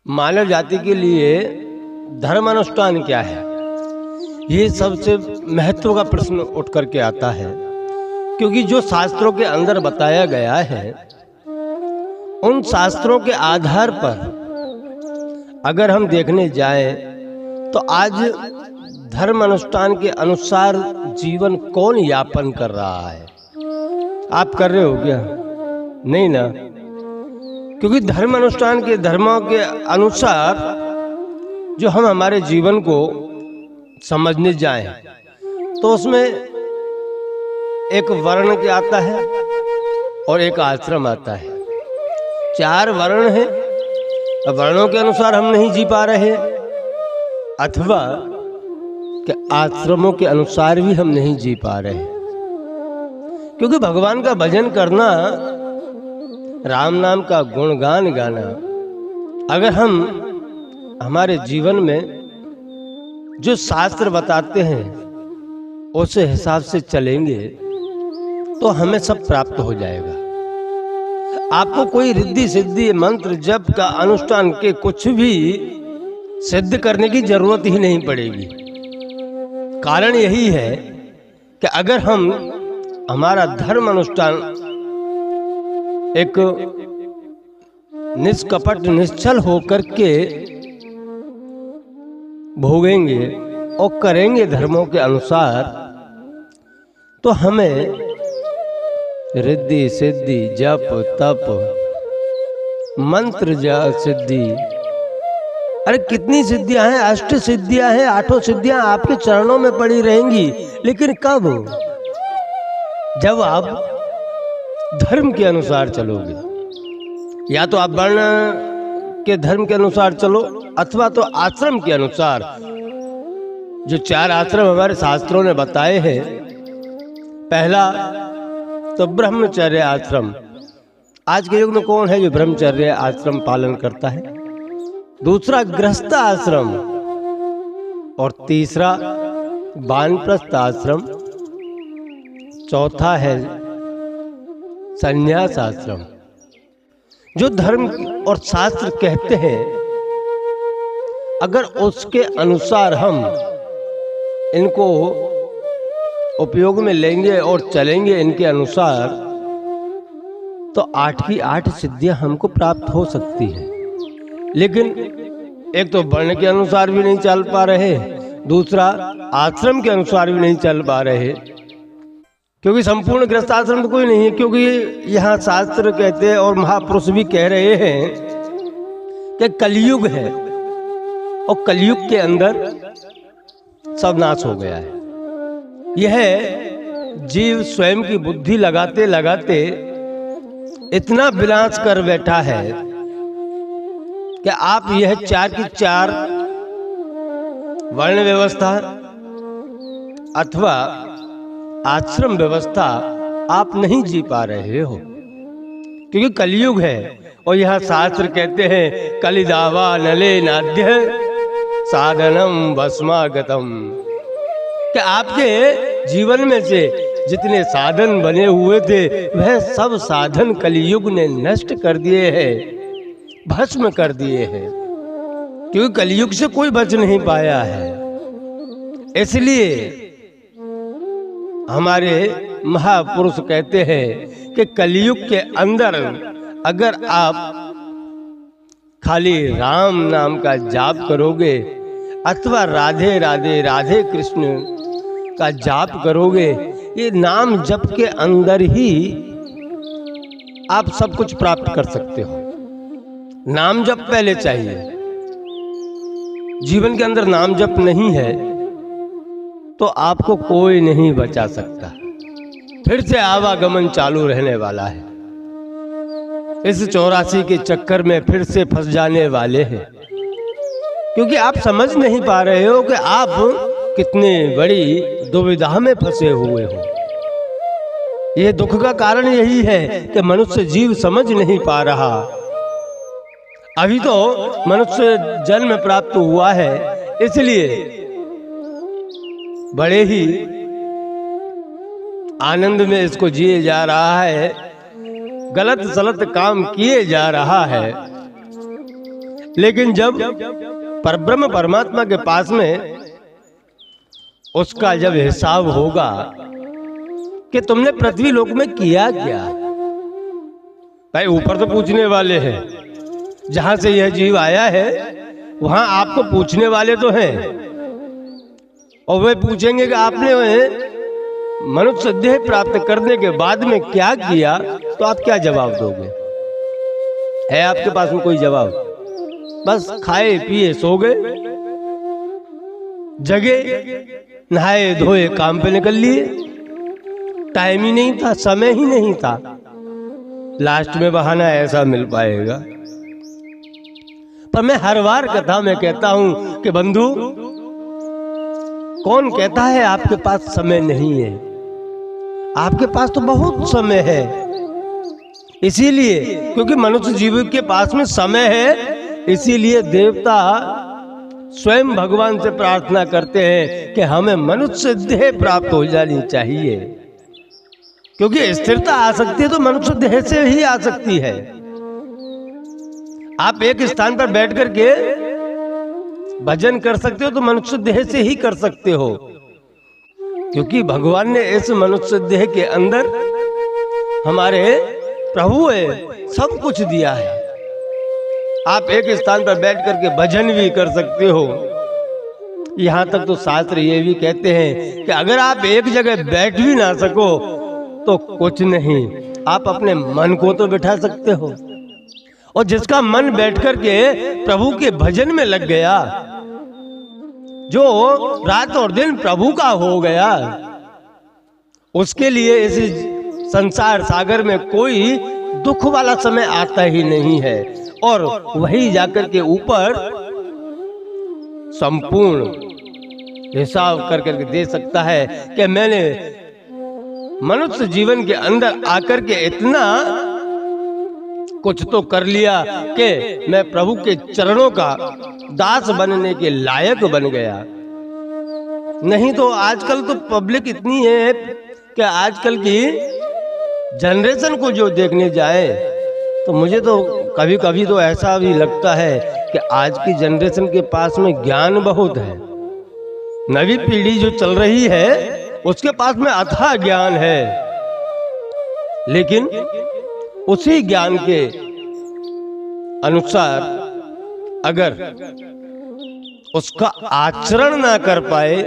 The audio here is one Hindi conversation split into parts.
मानव जाति के लिए धर्म अनुष्ठान क्या है, ये सबसे महत्व का प्रश्न उठ करके आता है। क्योंकि जो शास्त्रों के अंदर बताया गया है, उन शास्त्रों के आधार पर अगर हम देखने जाएं तो आज धर्म अनुष्ठान के अनुसार जीवन कौन यापन कर रहा है? आप कर रहे हो क्या? नहीं ना। क्योंकि धर्म अनुष्ठान के धर्मों के अनुसार जो हम हमारे जीवन को समझने जाएं तो उसमें एक वर्ण के आता है और एक आश्रम आता है। 4 वर्ण हैं, वर्णों के अनुसार हम नहीं जी पा रहे, अथवा कि आश्रमों के अनुसार भी हम नहीं जी पा रहे। क्योंकि भगवान का भजन करना, राम नाम का गुणगान गाना, अगर हम हमारे जीवन में जो शास्त्र बताते हैं उस हिसाब से चलेंगे तो हमें सब प्राप्त हो जाएगा। आपको कोई रिद्धि सिद्धि मंत्र जप का अनुष्ठान के कुछ भी सिद्ध करने की जरूरत ही नहीं पड़ेगी। कारण यही है कि अगर हम हमारा धर्म अनुष्ठान एक निष्कपट निश्चल होकर के भोगेंगे और करेंगे धर्मों के अनुसार, तो हमें रिद्धि सिद्धि जप तप मंत्र जप सिद्धि, अरे कितनी सिद्धियां हैं, 8 सिद्धियां हैं, 8 सिद्धियां आपके चरणों में पड़ी रहेंगी। लेकिन कब? जब आप धर्म के अनुसार चलोगे। या तो आप वर्ण के धर्म के अनुसार चलो, अथवा तो आश्रम के अनुसार। जो 4 आश्रम हमारे शास्त्रों ने बताए हैं, पहला तो ब्रह्मचर्य आश्रम। आज के युग में कौन है जो ब्रह्मचर्य आश्रम पालन करता है? दूसरा गृहस्थ आश्रम, और तीसरा वानप्रस्थ आश्रम, चौथा है संन्यास आश्रम। जो धर्म और शास्त्र कहते हैं, अगर उसके अनुसार हम इनको उपयोग में लेंगे और चलेंगे इनके अनुसार, तो 8 की 8 सिद्धियां हमको प्राप्त हो सकती हैं। लेकिन एक तो वर्ण के अनुसार भी नहीं चल पा रहे, दूसरा आश्रम के अनुसार भी नहीं चल पा रहे। क्योंकि संपूर्ण गृहस्थ आश्रम तो कोई नहीं है। क्योंकि यहाँ शास्त्र कहते हैं और महापुरुष भी कह रहे हैं कि कलयुग है, और कलयुग के अंदर सब नाश हो गया है। यह जीव स्वयं की बुद्धि लगाते लगाते इतना विनाश कर बैठा है कि आप यह 4 की 4 वर्ण व्यवस्था अथवा आश्रम व्यवस्था आप नहीं जी पा रहे हो। क्योंकि कलयुग है, और यह शास्त्र कहते हैं कलिदावा नले नाद्य साधनम भस्मागतम, कि आपके जीवन में से जितने साधन बने हुए थे वह सब साधन कलयुग ने नष्ट कर दिए हैं, भस्म कर दिए हैं। क्योंकि कलयुग से कोई बच नहीं पाया है। इसलिए हमारे महापुरुष कहते हैं कि कलयुग के अंदर अगर आप खाली राम नाम का जाप करोगे, अथवा राधे राधे राधे कृष्ण का जाप करोगे, ये नाम जप के अंदर ही आप सब कुछ प्राप्त कर सकते हो। नाम जप पहले चाहिए। जीवन के अंदर नाम जप नहीं है तो आपको कोई नहीं बचा सकता। फिर से आवागमन चालू रहने वाला है। इस 84 के चक्कर में फिर से फंस जाने वाले हैं। क्योंकि आप समझ नहीं पा रहे हो कि आप कितने बड़ी दुविधा में फंसे हुए हो। यह दुख का कारण यही है कि मनुष्य जीव समझ नहीं पा रहा। अभी तो मनुष्य जन्म प्राप्त हुआ है, इसलिए बड़े ही आनंद में इसको जिए जा रहा है, गलत सलत काम किए जा रहा है। लेकिन जब परब्रह्म परमात्मा के पास में उसका जब हिसाब होगा कि तुमने पृथ्वी लोक में किया क्या, भाई ऊपर तो पूछने वाले हैं, जहां से यह जीव आया है वहां आपको पूछने वाले तो हैं, और वे पूछेंगे कि आपने मनुष्य देह प्राप्त करने के बाद में क्या किया, तो आप क्या जवाब दोगे? है आपके पास में कोई जवाब? बस खाए पिए सो गए, जगे नहाए धोए काम पे निकल लिए, टाइम ही नहीं था, समय ही नहीं था। लास्ट में बहाना ऐसा मिल पाएगा। पर मैं हर बार कथा में कहता हूं कि बंधु, कौन कहता है आपके पास समय नहीं है? आपके पास तो बहुत समय है। इसीलिए क्योंकि मनुष्य जीव के पास में समय है, इसीलिए देवता स्वयं भगवान से प्रार्थना करते हैं कि हमें मनुष्य देह प्राप्त हो जानी चाहिए, क्योंकि स्थिरता आ सकती है तो मनुष्य देह से ही आ सकती है। आप एक स्थान पर बैठ करके भजन कर सकते हो तो मनुष्य देह से ही कर सकते हो, क्योंकि भगवान ने इस मनुष्य देह के अंदर हमारे प्रभु है सब कुछ दिया है। आप एक स्थान पर बैठ करके भजन भी कर सकते हो। यहां तक तो शास्त्र ये भी कहते हैं कि अगर आप एक जगह बैठ भी ना सको तो कुछ नहीं, आप अपने मन को तो बिठा सकते हो। और जिसका मन बैठ करके प्रभु के भजन में लग गया, जो रात और दिन प्रभु का हो गया, उसके लिए इस संसार सागर में कोई दुख वाला समय आता ही नहीं है। और वही जाकर के ऊपर संपूर्ण हिसाब कर करके दे सकता है कि मैंने मनुष्य जीवन के अंदर आकर के इतना कुछ तो कर लिया कि मैं प्रभु के चरणों का दास बनने के लायक बन गया। नहीं तो आजकल तो पब्लिक इतनी है कि आजकल की जनरेशन को जो देखने जाए तो मुझे तो कभी कभी तो ऐसा भी लगता है कि आज की जनरेशन के पास में ज्ञान बहुत है। नवी पीढ़ी जो चल रही है उसके पास में अथाह ज्ञान है, लेकिन उसी ज्ञान के अनुसार अगर उसका आचरण ना कर पाए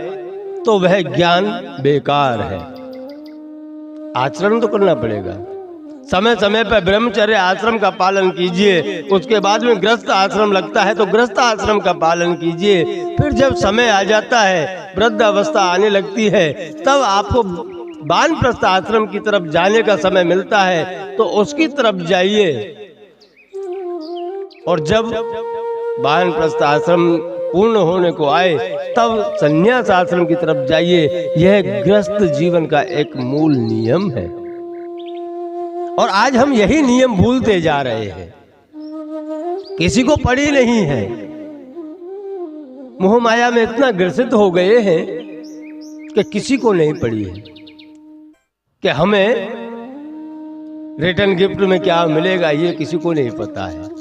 तो वह ज्ञान बेकार है। आचरण तो करना पड़ेगा। समय समय पर ब्रह्मचर्य आश्रम का पालन कीजिए, उसके बाद में गृहस्थ आश्रम लगता है तो गृहस्थ आश्रम का पालन कीजिए। फिर जब समय आ जाता है, वृद्ध अवस्था आने लगती है, तब आपको वानप्रस्थ आश्रम की तरफ जाने का समय मिलता है तो उसकी तरफ जाइए। और जब वानप्रस्थ आश्रम पूर्ण होने को आए तब संन्यास आश्रम की तरफ जाइए। यह गृहस्थ जीवन का एक मूल नियम है, और आज हम यही नियम भूलते जा रहे हैं। किसी को पड़ी नहीं है, मोह माया में इतना ग्रसित हो गए हैं कि किसी को नहीं पड़ी है कि हमें रिटर्न गिफ्ट में क्या मिलेगा, ये किसी को नहीं पता है।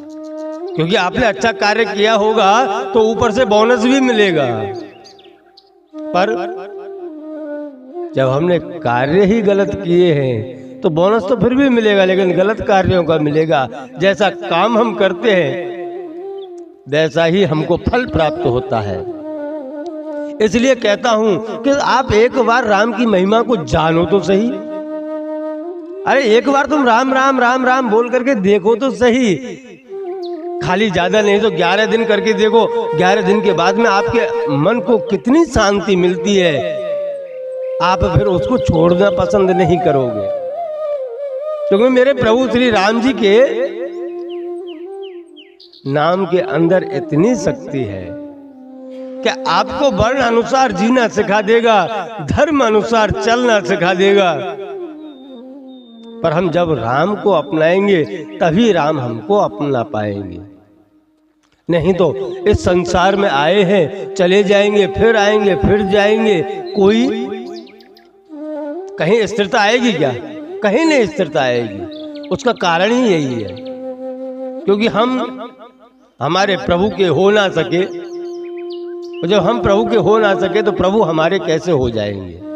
क्योंकि आपने अच्छा कार्य किया होगा तो ऊपर से बोनस भी मिलेगा, पर जब हमने कार्य ही गलत किए हैं तो बोनस तो फिर भी मिलेगा, लेकिन गलत कार्यों का मिलेगा। जैसा काम हम करते हैं वैसा ही हमको फल प्राप्त होता है। इसलिए कहता हूं कि आप एक बार राम की महिमा को जानो तो सही। अरे एक बार तुम राम राम राम राम बोल करके देखो तो सही, खाली ज्यादा नहीं तो 11 दिन करके देखो। 11 दिन के बाद में आपके मन को कितनी शांति मिलती है, आप फिर उसको छोड़ना पसंद नहीं करोगे। क्योंकि मेरे प्रभु श्री राम जी के नाम के अंदर इतनी शक्ति है कि आपको वर्ण अनुसार जीना सिखा देगा, धर्म अनुसार चलना सिखा देगा। पर हम जब राम को अपनाएंगे तभी राम हमको अपना पाएंगे। नहीं तो इस संसार में आए हैं, चले जाएंगे, फिर आएंगे, फिर जाएंगे, कोई कहीं स्थिरता आएगी क्या? कहीं नहीं स्थिरता आएगी। उसका कारण ही यही है, क्योंकि हम हमारे प्रभु के हो ना सके, और जब हम प्रभु के हो ना सके तो प्रभु हमारे कैसे हो जाएंगे।